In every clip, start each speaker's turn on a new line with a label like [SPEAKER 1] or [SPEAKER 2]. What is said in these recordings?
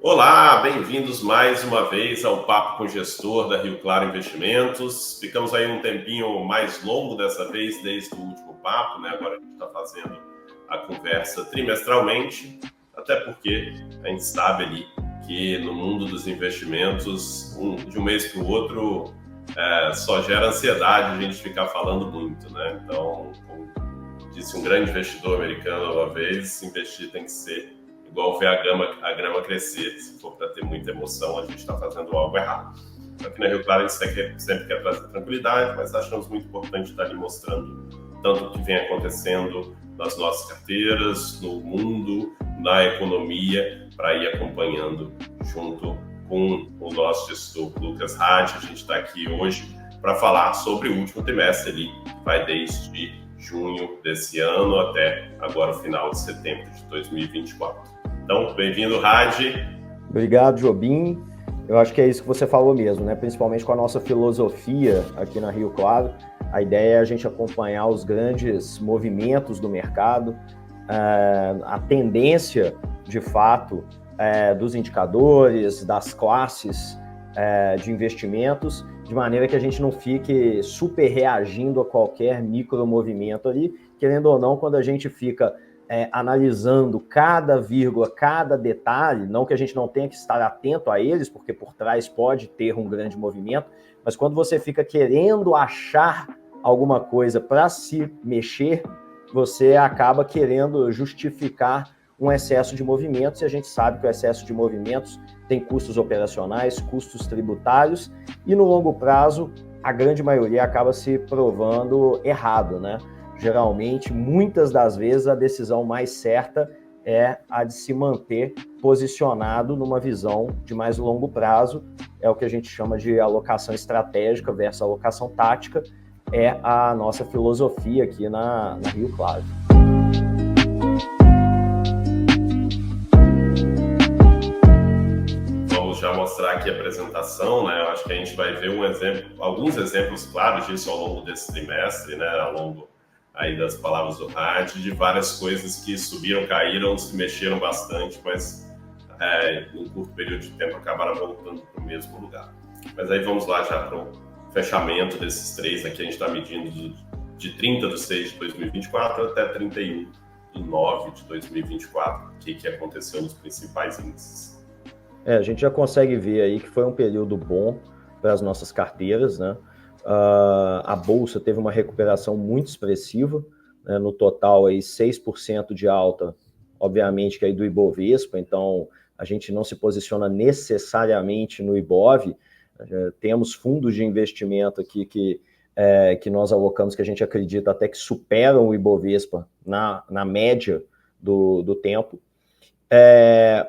[SPEAKER 1] Olá, bem-vindos mais uma vez ao Papo com o Gestor da Rio Claro Investimentos. Ficamos aí um tempinho mais longo dessa vez, desde o último papo, né? Agora a gente está fazendo a conversa trimestralmente, até porque a gente sabe ali que no mundo dos investimentos, de um mês para o outro, só gera ansiedade a gente ficar falando muito, né? Então, como disse um grande investidor americano uma vez, investir tem que ser igual ver a grama crescer. Se for para ter muita emoção, a gente está fazendo algo errado. Aqui na Rio Claro a gente sempre quer trazer tranquilidade, mas achamos muito importante estar ali mostrando tanto o que vem acontecendo nas nossas carteiras, no mundo, na economia, para ir acompanhando junto com o nosso gestor Lucas Hadi. A gente está aqui hoje para falar sobre o último trimestre ali, que vai desde junho desse ano até agora o final de setembro de 2024. Então, bem-vindo, Hadi.
[SPEAKER 2] Obrigado, Jobim. Eu acho que é isso que você falou mesmo, né? Principalmente com a nossa filosofia aqui na Rio Claro. A ideia é a gente acompanhar os grandes movimentos do mercado, a tendência, de fato, dos indicadores, das classes de investimentos, de maneira que a gente não fique super reagindo a qualquer micromovimento ali, querendo ou não, quando a gente fica analisando cada vírgula, cada detalhe, não que a gente não tenha que estar atento a eles, porque por trás pode ter um grande movimento, mas quando você fica querendo achar alguma coisa para se mexer, você acaba querendo justificar um excesso de movimentos, e a gente sabe que o excesso de movimentos tem custos operacionais, custos tributários, e no longo prazo, a grande maioria acaba se provando errado, né? Geralmente, muitas das vezes, a decisão mais certa é a de se manter posicionado numa visão de mais longo prazo. É o que a gente chama de alocação estratégica versus alocação tática. É a nossa filosofia aqui na Rio Claro.
[SPEAKER 1] Vamos já mostrar aqui a apresentação, né? Eu acho que a gente vai ver alguns exemplos claros disso ao longo desse trimestre, né? Ao longo aí das palavras do Hadi, de várias coisas que subiram, caíram, se mexeram bastante, mas em curto período de tempo acabaram voltando para o mesmo lugar. Mas aí vamos lá já para o fechamento desses três. Aqui a gente está medindo de 30 de 6 de 2024 até 31 de 9 de 2024, o que aconteceu nos principais índices.
[SPEAKER 2] A gente já consegue ver aí que foi um período bom para as nossas carteiras, né? A Bolsa teve uma recuperação muito expressiva, né? No total aí 6% de alta, obviamente que aí do Ibovespa, então a gente não se posiciona necessariamente no Ibov, temos fundos de investimento aqui que nós alocamos, que a gente acredita até que superam o Ibovespa na média do tempo.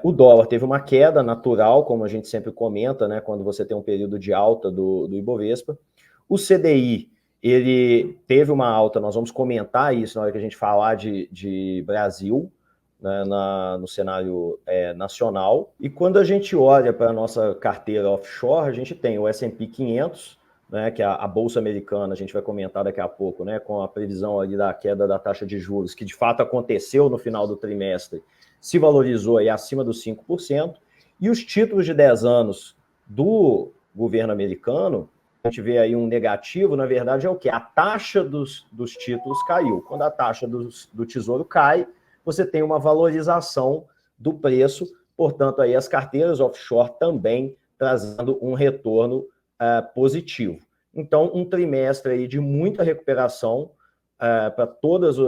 [SPEAKER 2] O dólar teve uma queda natural, como a gente sempre comenta, né, quando você tem um período de alta do Ibovespa. O CDI, ele teve uma alta, nós vamos comentar isso na hora que a gente falar de Brasil, né, no cenário nacional. E quando a gente olha para a nossa carteira offshore, a gente tem o S&P 500, né, que é a Bolsa Americana, a gente vai comentar daqui a pouco, né, com a previsão ali da queda da taxa de juros, que de fato aconteceu no final do trimestre, se valorizou aí acima dos 5%, e os títulos de 10 anos do governo americano, a gente vê aí um negativo, na verdade é o quê? A taxa dos títulos caiu. Quando a taxa do tesouro cai, você tem uma valorização do preço, portanto aí as carteiras offshore também trazendo um retorno positivo. Então, um trimestre aí de muita recuperação para todos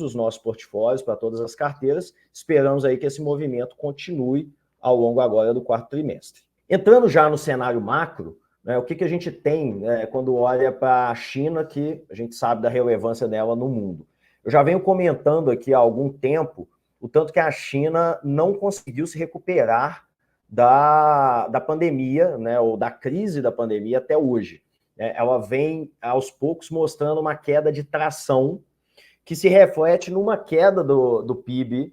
[SPEAKER 2] os nossos portfólios, para todas as carteiras. Esperamos aí que esse movimento continue ao longo agora do quarto trimestre. Entrando já no cenário macro, né, o que a gente tem quando olha para a China, que a gente sabe da relevância dela no mundo. Eu já venho comentando aqui há algum tempo o tanto que a China não conseguiu se recuperar da pandemia, né, ou da crise da pandemia até hoje. Ela vem, aos poucos, mostrando uma queda de tração que se reflete numa queda do PIB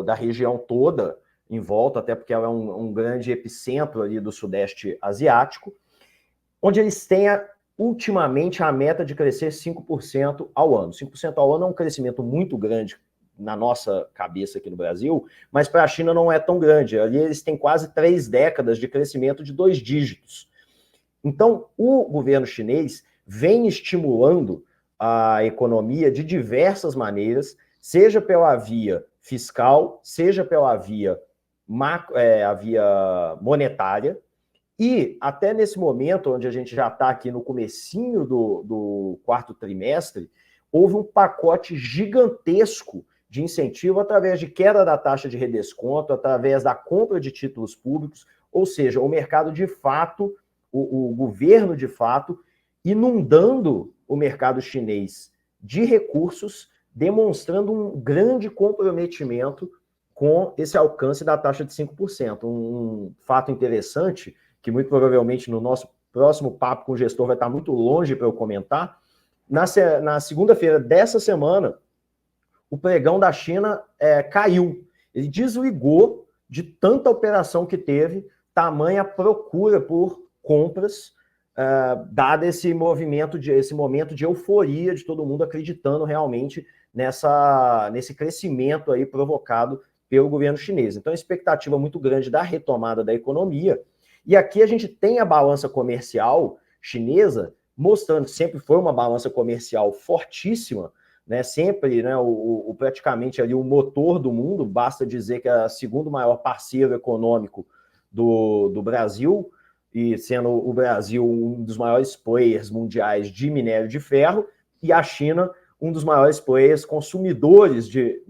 [SPEAKER 2] da região toda, em volta, até porque ela é um grande epicentro ali do Sudeste Asiático, onde eles têm, ultimamente, a meta de crescer 5% ao ano. 5% ao ano é um crescimento muito grande na nossa cabeça aqui no Brasil, mas para a China não é tão grande. Ali eles têm quase 3 décadas de crescimento de 2 dígitos. Então, o governo chinês vem estimulando a economia de diversas maneiras, seja pela via fiscal, seja pela via, a via monetária, e até nesse momento, onde a gente já está aqui no comecinho do quarto trimestre, houve um pacote gigantesco de incentivo através de queda da taxa de redesconto, através da compra de títulos públicos, ou seja, o mercado de fato, o governo de fato, inundando o mercado chinês de recursos, demonstrando um grande comprometimento com esse alcance da taxa de 5%. Um fato interessante, que muito provavelmente no nosso próximo papo com o gestor vai estar muito longe para eu comentar, na segunda-feira dessa semana, o pregão da China caiu. Ele desligou de tanta operação que teve, tamanha procura por compras, dado esse momento de euforia de todo mundo acreditando realmente nesse crescimento aí provocado pelo governo chinês. Então, a expectativa muito grande da retomada da economia. E aqui a gente tem a balança comercial chinesa mostrando que sempre foi uma balança comercial fortíssima, né? Sempre, né, praticamente ali o motor do mundo, basta dizer que é o segundo maior parceiro econômico do Brasil, e sendo o Brasil um dos maiores players mundiais de minério de ferro, e a China um dos maiores players consumidores de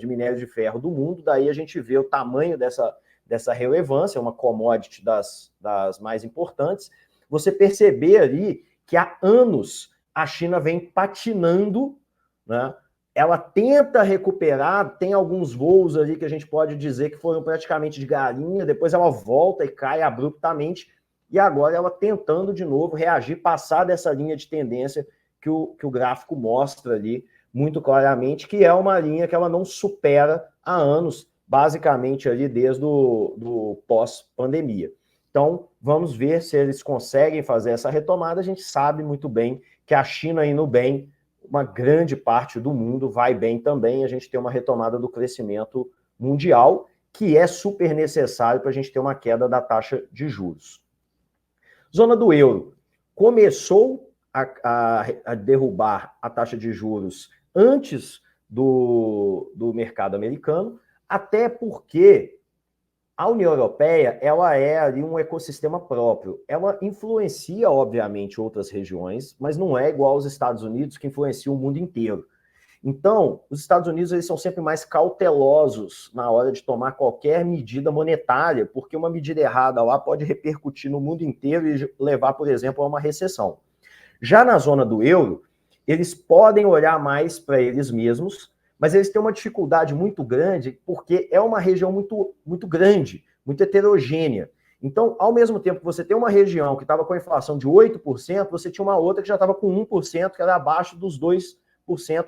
[SPEAKER 2] minério de ferro do mundo. Daí a gente vê o tamanho dessa relevância, uma commodity das mais importantes. Você perceber ali que há anos a China vem patinando, né? Ela tenta recuperar, tem alguns voos ali que a gente pode dizer que foram praticamente de galinha, depois ela volta e cai abruptamente, e agora ela tentando de novo reagir, passar dessa linha de tendência que o gráfico mostra ali muito claramente, que é uma linha que ela não supera há anos, basicamente ali desde do pós-pandemia. Então, vamos ver se eles conseguem fazer essa retomada. A gente sabe muito bem que a China indo bem, uma grande parte do mundo vai bem também. A gente tem uma retomada do crescimento mundial, que é super necessário para a gente ter uma queda da taxa de juros. Zona do euro começou a derrubar a taxa de juros antes do mercado americano, até porque a União Europeia, ela é ali um ecossistema próprio. Ela influencia, obviamente, outras regiões, mas não é igual aos Estados Unidos, que influencia o mundo inteiro. Então, os Estados Unidos eles são sempre mais cautelosos na hora de tomar qualquer medida monetária, porque uma medida errada lá pode repercutir no mundo inteiro e levar, por exemplo, a uma recessão. Já na zona do euro, eles podem olhar mais para eles mesmos, mas eles têm uma dificuldade muito grande, porque é uma região muito, muito grande, muito heterogênea. Então, ao mesmo tempo que você tem uma região que estava com a inflação de 8%, você tinha uma outra que já estava com 1%, que era abaixo dos 2%,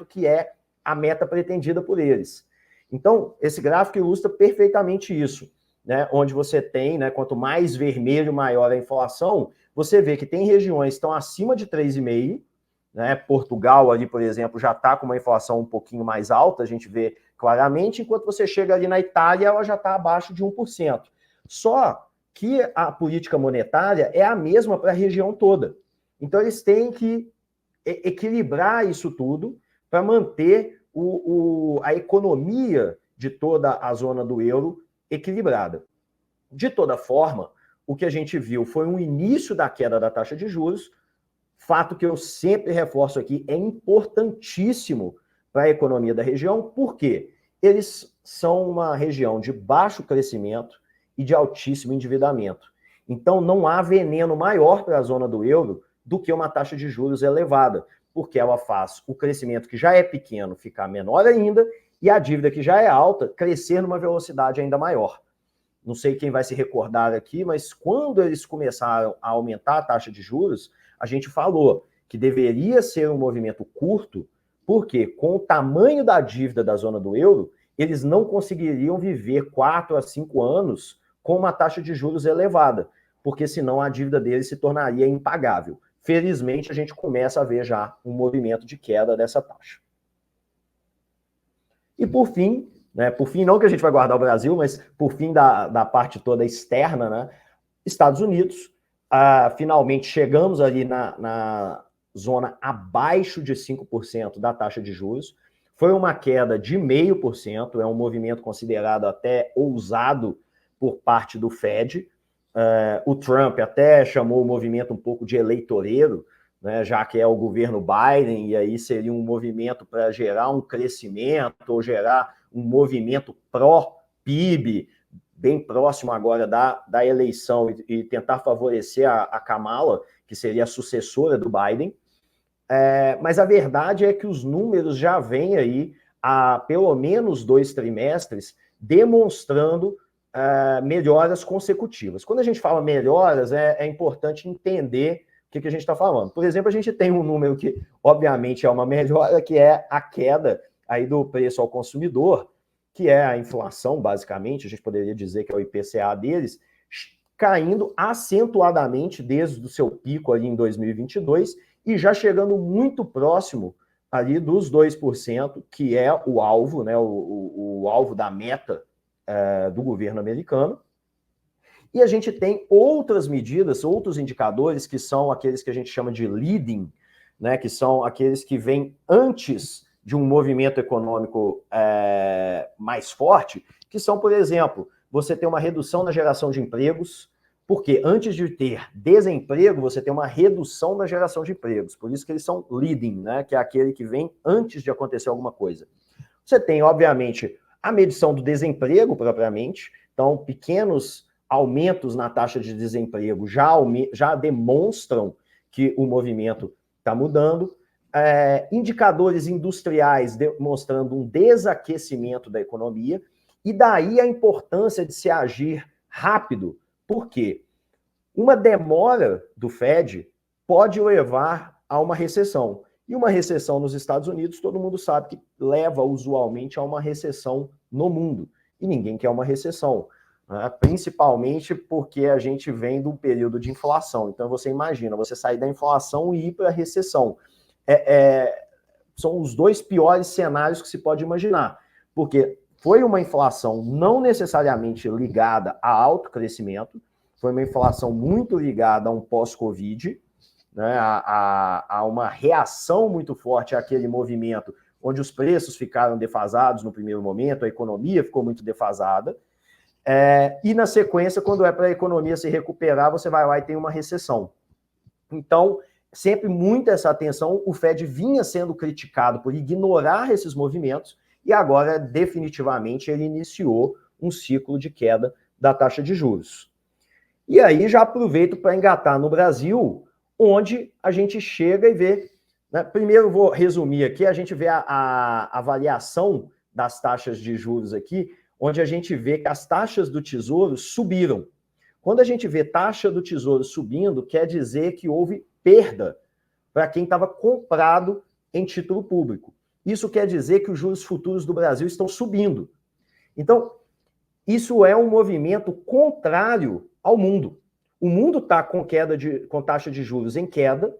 [SPEAKER 2] que é a meta pretendida por eles. Então, esse gráfico ilustra perfeitamente isso, né? Onde você tem, né, quanto mais vermelho, maior a inflação, você vê que tem regiões que estão acima de 3,5%, né? Portugal ali, por exemplo, já está com uma inflação um pouquinho mais alta, a gente vê claramente, enquanto você chega ali na Itália, ela já está abaixo de 1%. Só que a política monetária é a mesma para a região toda. Então, eles têm que equilibrar isso tudo para manter a economia de toda a zona do euro equilibrada. De toda forma, o que a gente viu foi um início da queda da taxa de juros, fato que eu sempre reforço aqui, é importantíssimo para a economia da região, porque eles são uma região de baixo crescimento e de altíssimo endividamento. Então, não há veneno maior para a zona do euro do que uma taxa de juros elevada, porque ela faz o crescimento que já é pequeno ficar menor ainda e a dívida que já é alta crescer numa velocidade ainda maior. Não sei quem vai se recordar aqui, mas quando eles começaram a aumentar a taxa de juros, a gente falou que deveria ser um movimento curto, porque com o tamanho da dívida da zona do euro, eles não conseguiriam viver 4 a 5 anos com uma taxa de juros elevada, porque senão a dívida deles se tornaria impagável. Felizmente, a gente começa a ver já um movimento de queda dessa taxa. E por fim, né, por fim não que a gente vai guardar o Brasil, mas por fim da parte toda externa, né, Estados Unidos, finalmente chegamos ali na zona abaixo de 5% da taxa de juros, foi uma queda de 0,5%, é um movimento considerado até ousado por parte do Fed. O Trump até chamou o movimento um pouco de eleitoreiro, né, já que é o governo Biden, e aí seria um movimento para gerar um crescimento ou gerar um movimento pró-PIB, bem próximo agora da eleição, e tentar favorecer a Kamala, que seria a sucessora do Biden. Mas a verdade é que os números já vêm aí há pelo menos 2 trimestres demonstrando melhoras consecutivas. Quando a gente fala melhoras, é importante entender o que a gente está falando. Por exemplo, a gente tem um número que, obviamente, é uma melhora, que é a queda aí do preço ao consumidor, que é a inflação, basicamente, a gente poderia dizer que é o IPCA deles, caindo acentuadamente desde o seu pico ali em 2022 e já chegando muito próximo ali dos 2%, que é o alvo, né, o alvo da meta do governo americano. E a gente tem outras medidas, outros indicadores, que são aqueles que a gente chama de leading, né, que são aqueles que vêm antes de um movimento econômico mais forte, que são, por exemplo, você tem uma redução na geração de empregos, porque antes de ter desemprego, você tem uma redução na geração de empregos. Por isso que eles são leading, né, que é aquele que vem antes de acontecer alguma coisa. Você tem, obviamente, a medição do desemprego propriamente, então pequenos aumentos na taxa de desemprego já demonstram que o movimento está mudando. Indicadores industriais demonstrando um desaquecimento da economia, e daí a importância de se agir rápido. Por quê? Uma demora do Fed pode levar a uma recessão. E uma recessão nos Estados Unidos, todo mundo sabe que leva usualmente a uma recessão no mundo. E ninguém quer uma recessão, né? Principalmente porque a gente vem de um período de inflação. Então você imagina, você sair da inflação e ir para a recessão. São os 2 piores cenários que se pode imaginar. Porque foi uma inflação não necessariamente ligada a alto crescimento, foi uma inflação muito ligada a um pós-Covid, né, a uma reação muito forte àquele movimento onde os preços ficaram defasados no primeiro momento, a economia ficou muito defasada, e na sequência, quando é para a economia se recuperar, você vai lá e tem uma recessão. Então, sempre muita essa atenção, o Fed vinha sendo criticado por ignorar esses movimentos, e agora, definitivamente, ele iniciou um ciclo de queda da taxa de juros. E aí já aproveito para engatar no Brasil, onde a gente chega e vê, né, primeiro vou resumir aqui, a gente vê a avaliação das taxas de juros aqui, onde a gente vê que as taxas do Tesouro subiram. Quando a gente vê taxa do Tesouro subindo, quer dizer que houve perda para quem estava comprado em título público. Isso quer dizer que os juros futuros do Brasil estão subindo. Então, isso é um movimento contrário ao mundo. O mundo está com taxa de juros em queda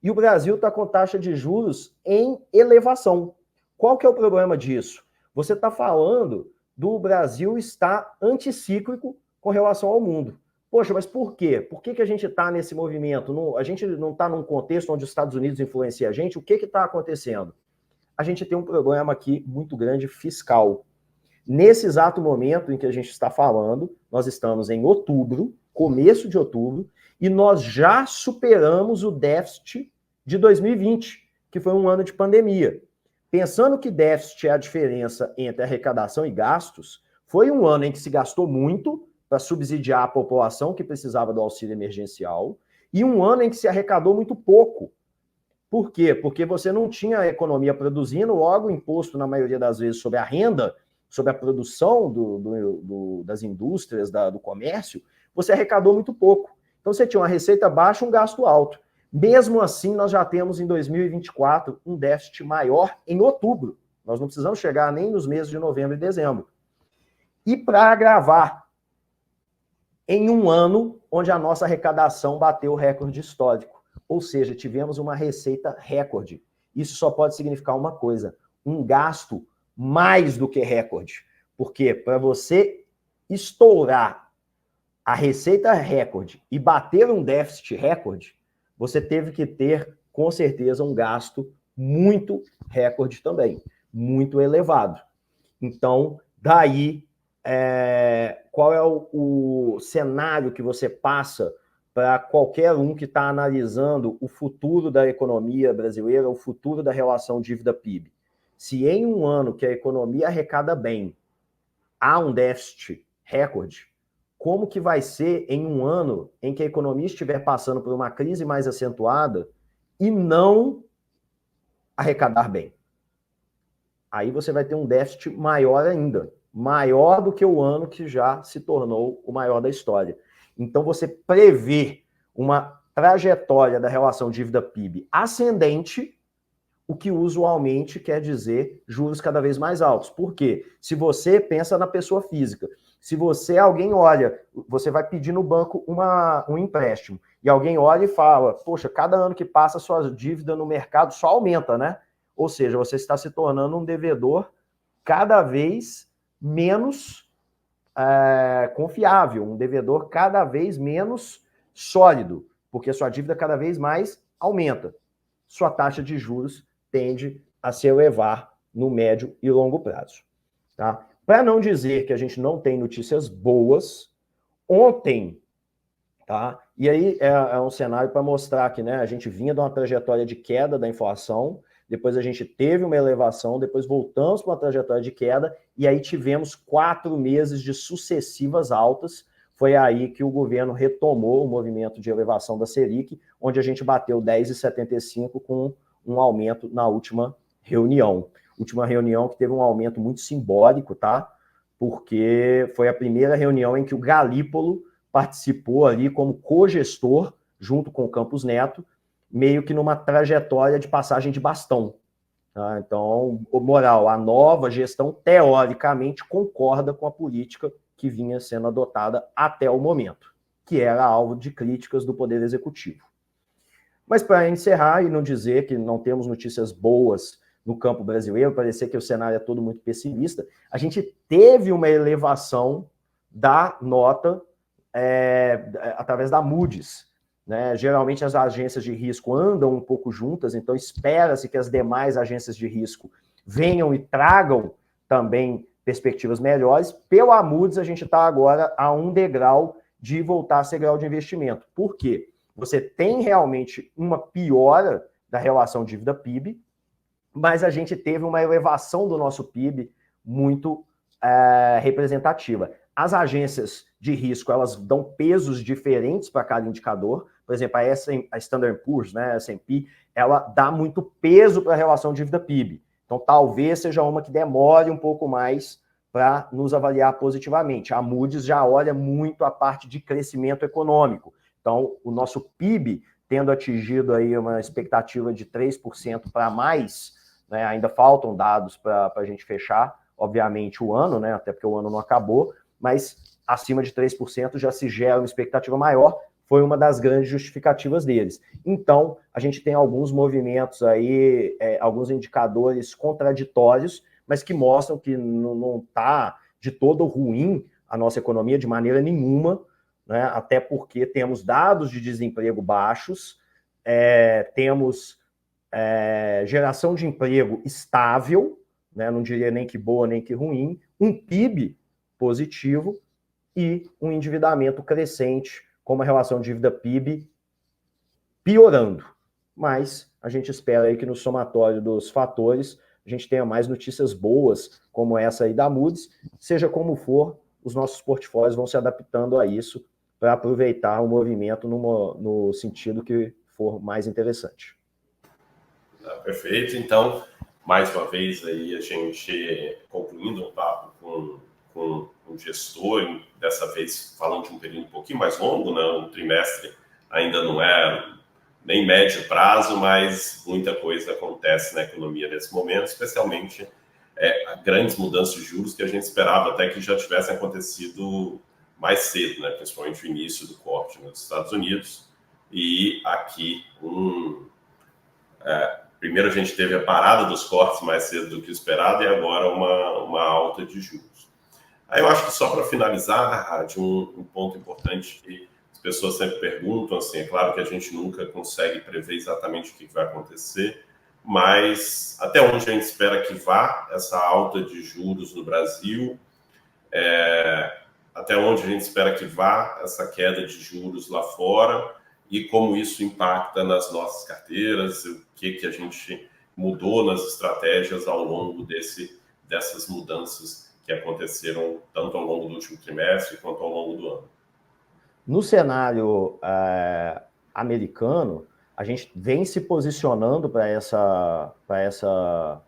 [SPEAKER 2] e o Brasil está com taxa de juros em elevação. Qual que é o problema disso? Você está falando do Brasil estar anticíclico com relação ao mundo. Poxa, mas por quê? Por que a gente está nesse movimento? A gente não está num contexto onde os Estados Unidos influencia a gente? O que está acontecendo? A gente tem um problema aqui muito grande fiscal. Nesse exato momento em que a gente está falando, nós estamos em outubro, começo de outubro, e nós já superamos o déficit de 2020, que foi um ano de pandemia. Pensando que déficit é a diferença entre arrecadação e gastos, foi um ano em que se gastou muito para subsidiar a população que precisava do auxílio emergencial, e um ano em que se arrecadou muito pouco. Por quê? Porque você não tinha a economia produzindo, logo o imposto, na maioria das vezes, sobre a renda, sobre a produção das indústrias, do comércio, você arrecadou muito pouco. Então você tinha uma receita baixa, um gasto alto. Mesmo assim, nós já temos em 2024 um déficit maior em outubro. Nós não precisamos chegar nem nos meses de novembro e dezembro. E para agravar, em um ano onde a nossa arrecadação bateu o recorde histórico. Ou seja, tivemos uma receita recorde. Isso só pode significar uma coisa: um gasto mais do que recorde. Porque para você estourar a receita recorde e bater um déficit recorde, você teve que ter, com certeza, um gasto muito recorde também, muito elevado. Então, daí, qual é o cenário que você passa para qualquer um que está analisando o futuro da economia brasileira, o futuro da relação dívida-PIB? Se em um ano que a economia arrecada bem, há um déficit recorde, como que vai ser em um ano em que a economia estiver passando por uma crise mais acentuada e não arrecadar bem? Aí você vai ter um déficit maior ainda, maior do que o ano que já se tornou o maior da história. Então você prevê uma trajetória da relação dívida-PIB ascendente, o que usualmente quer dizer juros cada vez mais altos. Por quê? Se você pensa na pessoa física, se alguém olha, você vai pedir no banco um empréstimo, e alguém olha e fala, poxa, cada ano que passa a sua dívida no mercado só aumenta, né? Ou seja, você está se tornando um devedor cada vez menos confiável, um devedor cada vez menos sólido, porque a sua dívida cada vez mais aumenta. Sua taxa de juros tende a se elevar no médio e longo prazo. Tá? Para não dizer que a gente não tem notícias boas, ontem, tá? E aí é um cenário para mostrar que, né, a gente vinha de uma trajetória de queda da inflação, depois a gente teve uma elevação, depois voltamos para uma trajetória de queda, e aí tivemos 4 meses de sucessivas altas. Foi aí que o governo retomou o movimento de elevação da Selic, onde a gente bateu 10,75 com um aumento na última reunião. Última reunião que teve um aumento muito simbólico, tá? Porque foi a primeira reunião em que o Galípolo participou ali como cogestor, junto com o Campos Neto, meio que numa trajetória de passagem de bastão. Tá? Então, moral, a nova gestão, teoricamente, concorda com a política que vinha sendo adotada até o momento, que era alvo de críticas do Poder Executivo. Mas para encerrar e não dizer que não temos notícias boas no campo brasileiro, parecer que o cenário é todo muito pessimista, a gente teve uma elevação da nota através da Moody's. Né? Geralmente as agências de risco andam um pouco juntas, então espera-se que as demais agências de risco venham e tragam também perspectivas melhores. Pela Moody's, a gente está agora a um degrau de voltar a ser grau de investimento. Por quê? Você tem realmente uma piora da relação dívida-PIB, mas a gente teve uma elevação do nosso PIB muito representativa. As agências de risco, elas dão pesos diferentes para cada indicador. Por exemplo, a Standard & Poor's, né, a S&P, ela dá muito peso para a relação dívida-PIB. Então, talvez seja uma que demore um pouco mais para nos avaliar positivamente. A Moody's já olha muito a parte de crescimento econômico. Então, o nosso PIB, tendo atingido aí uma expectativa de 3% para mais, né, ainda faltam dados para a gente fechar, obviamente, o ano, né, até porque o ano não acabou, mas acima de 3% já se gera uma expectativa maior, foi uma das grandes justificativas deles. Então, a gente tem alguns movimentos aí, alguns indicadores contraditórios, mas que mostram que não está de todo ruim a nossa economia de maneira nenhuma, né? Até porque temos dados de desemprego baixos, temos geração de emprego estável, né? Não diria nem que boa nem que ruim, um PIB positivo e um endividamento crescente, com uma relação dívida-PIB piorando. Mas a gente espera aí que no somatório dos fatores a gente tenha mais notícias boas, como essa aí da Moody's. Seja como for, os nossos portfólios vão se adaptando a isso para aproveitar o movimento no sentido que for mais interessante.
[SPEAKER 1] Perfeito. Então, mais uma vez aí a gente concluindo um papo com um gestor, dessa vez falando de um período um pouquinho mais longo, né? Um trimestre ainda não é nem médio prazo, mas muita coisa acontece na economia nesse momento, especialmente grandes mudanças de juros que a gente esperava até que já tivessem acontecido mais cedo, né? Principalmente o início do corte nos Estados Unidos, e aqui Primeiro a gente teve a parada dos cortes mais cedo do que esperado e agora uma alta de juros. Aí eu acho que só para finalizar, de um ponto importante que as pessoas sempre perguntam, assim, é claro que a gente nunca consegue prever exatamente o que vai acontecer, mas até onde a gente espera que vá essa alta de juros no Brasil, até onde a gente espera que vá essa queda de juros lá fora e como isso impacta nas nossas carteiras, o que a gente mudou nas estratégias ao longo dessas mudanças que aconteceram tanto ao longo do último trimestre quanto ao longo do ano.
[SPEAKER 2] No cenário americano, a gente vem se posicionando para essa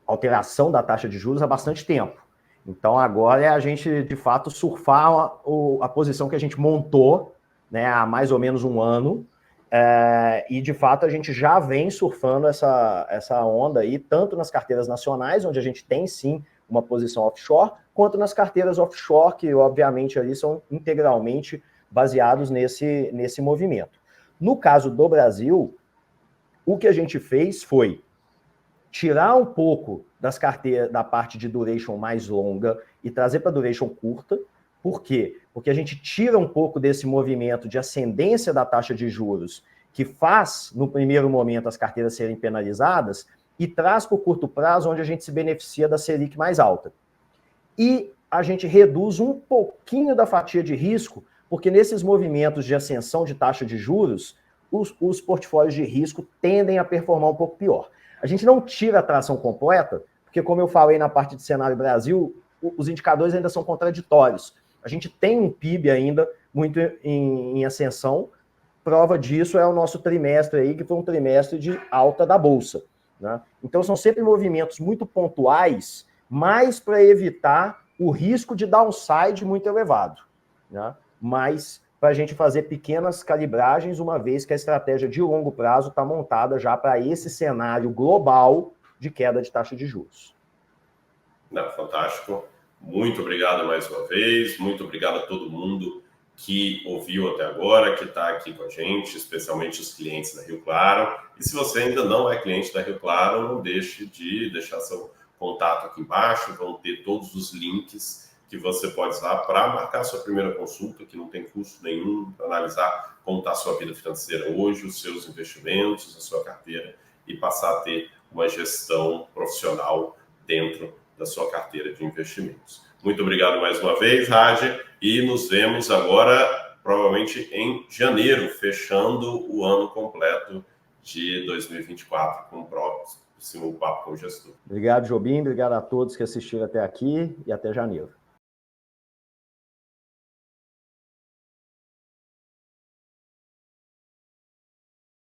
[SPEAKER 2] alteração da taxa de juros há bastante tempo. Então, agora é a gente, de fato, surfar a posição que a gente montou, né, há mais ou menos um ano, e, de fato, a gente já vem surfando essa onda aí, tanto nas carteiras nacionais, onde a gente tem, sim, uma posição offshore, quanto nas carteiras offshore, que, obviamente, ali são integralmente baseados nesse movimento. No caso do Brasil, o que a gente fez foi tirar um pouco das carteiras, da parte de duration mais longa e trazer para duration curta. Por quê? Porque a gente tira um pouco desse movimento de ascendência da taxa de juros que faz, no primeiro momento, as carteiras serem penalizadas e traz para o curto prazo, onde a gente se beneficia da Selic mais alta. E a gente reduz um pouquinho da fatia de risco, porque nesses movimentos de ascensão de taxa de juros, os portfólios de risco tendem a performar um pouco pior. A gente não tira a tração completa, porque, como eu falei na parte de cenário Brasil, os indicadores ainda são contraditórios. A gente tem um PIB ainda muito em ascensão. Prova disso é o nosso trimestre aí, que foi um trimestre de alta da Bolsa, né? Então, são sempre movimentos muito pontuais, mas para evitar o risco de downside muito elevado, né? Mas para a gente fazer pequenas calibragens, uma vez que a estratégia de longo prazo está montada já para esse cenário global de queda de taxa de juros.
[SPEAKER 1] Não, fantástico. Muito obrigado mais uma vez. Muito obrigado a todo mundo que ouviu até agora, que está aqui com a gente, especialmente os clientes da Rio Claro. E se você ainda não é cliente da Rio Claro, não deixe de deixar seu contato aqui embaixo. Vão ter todos os links que você pode usar para marcar sua primeira consulta, que não tem custo nenhum, para analisar como está a sua vida financeira hoje, os seus investimentos, a sua carteira, e passar a ter uma gestão profissional dentro da sua carteira de investimentos. Muito obrigado mais uma vez, Rádia, e nos vemos agora, provavelmente em janeiro, fechando o ano completo de 2024 com o próximo Papo com o Gestor.
[SPEAKER 2] Obrigado, Jobim, obrigado a todos que assistiram até aqui e até janeiro.